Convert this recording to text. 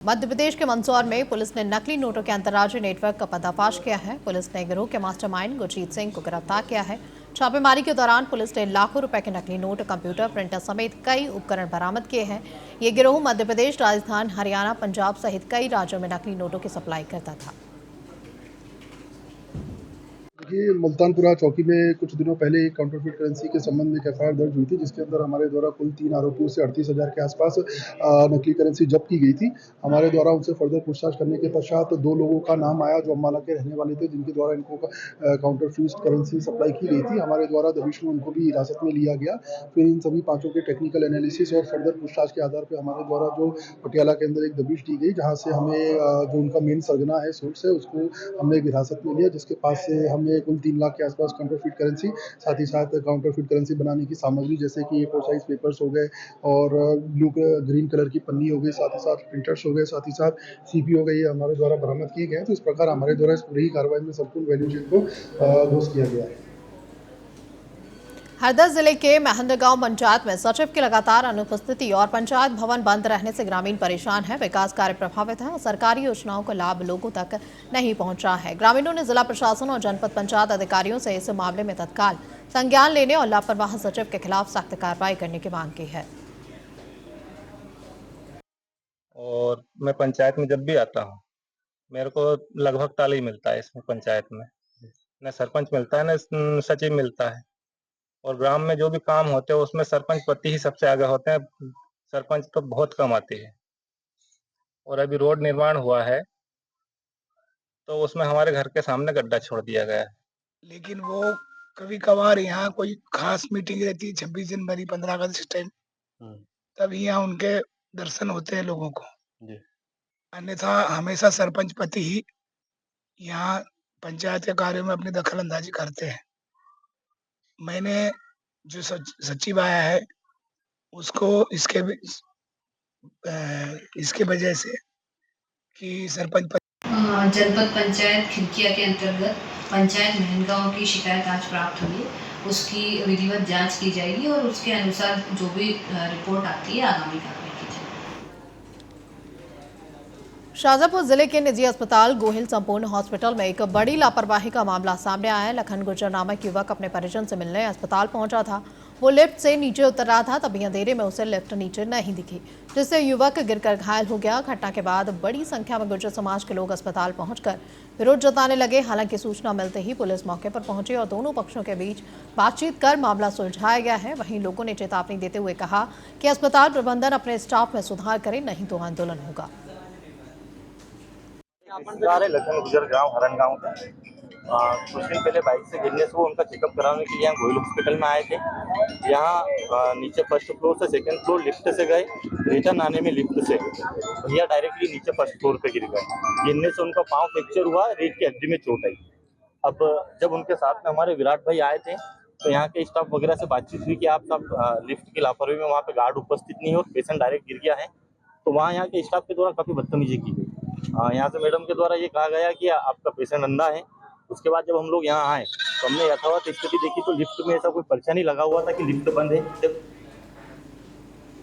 मध्य प्रदेश के मंदसौर में पुलिस ने नकली नोटों के अंतर्राज्यीय नेटवर्क का पर्दाफाश किया है। पुलिस ने गिरोह के मास्टरमाइंड गुरजीत सिंह को गिरफ्तार किया है। छापेमारी के दौरान पुलिस ने लाखों रुपए के नकली नोट, कंप्यूटर, प्रिंटर समेत कई उपकरण बरामद किए हैं। ये गिरोह मध्य प्रदेश, राजस्थान, हरियाणा, पंजाब सहित कई राज्यों में नकली नोटों की सप्लाई करता था। देखिए, मुल्तानपुरा चौकी में कुछ दिनों पहले एक काउंटरफीट करेंसी के संबंध में एक एफआईआर दर्ज हुई थी, जिसके अंदर हमारे द्वारा कुल 3 आरोपियों से 38,000 के आसपास नकली करेंसी जब्त की गई थी। हमारे द्वारा उनसे फर्दर पूछताछ करने के पश्चात 2 लोगों का नाम आया जो अम्बाला के रहने वाले थे, जिनके द्वारा इनको काउंटरफीट करेंसी सप्लाई की गई थी। हमारे द्वारा दबिश में उनको भी हिरासत में लिया गया। फिर इन सभी पाँचों के टेक्निकल एनालिसिस और फर्दर पूछताछ के आधार पर हमारे द्वारा जो पटियाला के अंदर एक दबिश दी गई, जहाँ से हमें जो उनका मेन सरगना है, सोर्स है, उसको हमने हिरासत में लिया, जिसके पास से हमें कुल 3 लाख के आसपास काउंटरफीट करेंसी, साथ ही साथ काउंटरफीट करेंसी बनाने की सामग्री जैसे कि A4 साइज पेपर्स हो गए और ग्रीन कलर की पन्नी हो गई, साथ ही साथ प्रिंटर्स हो गए, साथ ही साथ सीपी हो गई, ये हमारे द्वारा बरामद किए गए। तो इस प्रकार हमारे द्वारा इस पूरी कार्रवाई में संपूर्ण वैल्यू चेन को ध्वस्त किया गया है। हरदा जिले के महेंद्र गांव पंचायत में सचिव की लगातार अनुपस्थिति और पंचायत भवन बंद रहने से ग्रामीण परेशान है। विकास कार्य प्रभावित है और सरकारी योजनाओं का लाभ लोगों तक नहीं पहुंचा है। ग्रामीणों ने जिला प्रशासन और जनपद पंचायत अधिकारियों से इस मामले में तत्काल संज्ञान लेने और लापरवाह सचिव के खिलाफ सख्त कार्रवाई करने की मांग की है। और मैं पंचायत में जब भी आता हूँ, मेरे को लगभग ताला ही मिलता है इसमें पंचायत में। न सरपंच मिलता है, न सचिव मिलता है। और ग्राम में जो भी काम होते हैं उसमें सरपंच पति ही सबसे आगे होते हैं, सरपंच तो बहुत कम आते हैं। और अभी रोड निर्माण हुआ है तो उसमें हमारे घर के सामने गड्ढा छोड़ दिया गया है। लेकिन वो कभी कभार यहाँ कोई खास मीटिंग रहती है, 26 जनवरी, 15 अगस्त इस टाइम, तब यहाँ उनके दर्शन होते हैं लोगों को। अन्यथा हमेशा सरपंच पति ही यहाँ पंचायत के कार्यों में अपनी दखल अंदाजी करते हैं। मैंने जो सचिव आया है उसको इसके वजह से कि सरपंच जनपद पंचायत खिड़किया के अंतर्गत पंचायत महनगांव की शिकायत आज प्राप्त हुई है। उसकी विधिवत जांच की जाएगी और उसके अनुसार जो भी रिपोर्ट आती है आगामी कार्रवाई की जाएगी। शाजापुर जिले के निजी अस्पताल गोहिल संपूर्ण हॉस्पिटल में एक बड़ी लापरवाही का मामला सामने आया है। लखन गुर्जर नामक युवक अपने परिजन से मिलने अस्पताल पहुंचा था। वो लिफ्ट से नीचे उतर रहा था, तभी अंधेरे में उसे लिफ्ट नीचे नहीं दिखी, जिससे युवक गिरकर घायल हो गया। घटना के बाद बड़ी संख्या में गुर्जर समाज के लोग अस्पताल पहुंचकर विरोध जताने लगे। हालांकि सूचना मिलते ही पुलिस मौके पर पहुंची और दोनों पक्षों के बीच बातचीत कर मामला सुलझाया गया है। वहीं लोगों ने चेतावनी देते हुए कहा कि अस्पताल प्रबंधन अपने स्टाफ में सुधार करे, नहीं तो आंदोलन होगा। लखन गुर्जर गांव हरण गांव का कुछ दिन पहले बाइक से गिरने से वो उनका चेकअप कराने के लिए यहाँ गोयल हॉस्पिटल में आए थे। यहाँ नीचे फर्स्ट फ्लोर से सेकंड फ्लोर लिफ्ट से गए, रिटर्न आने में लिफ्ट से भैया डायरेक्टली नीचे फर्स्ट फ्लोर पे गिर गए। गिरने से उनका पाँव फ्रैक्चर हुआ, रीढ़ की हड्डी में चोट आई। अब जब उनके साथ में हमारे विराट भाई आए थे तो यहाँ के स्टाफ वगैरह से बातचीत हुई कि आप सब लिफ्ट की लापरवाही में वहाँ पे गार्ड उपस्थित नहीं हो, पेशेंट डायरेक्ट गिर गया है। तो वहाँ यहाँ के स्टाफ के द्वारा काफ़ी बदतमीजी की गई। यहाँ से मैडम के द्वारा ये कहा गया कि आपका पेशेंट अंधा है। उसके बाद जब हम लोग यहाँ आए तो हमने यथावत स्थिति देखी तो लिफ्ट में ऐसा कोई पर्चा नहीं लगा हुआ था कि लिफ्ट बंद है। जब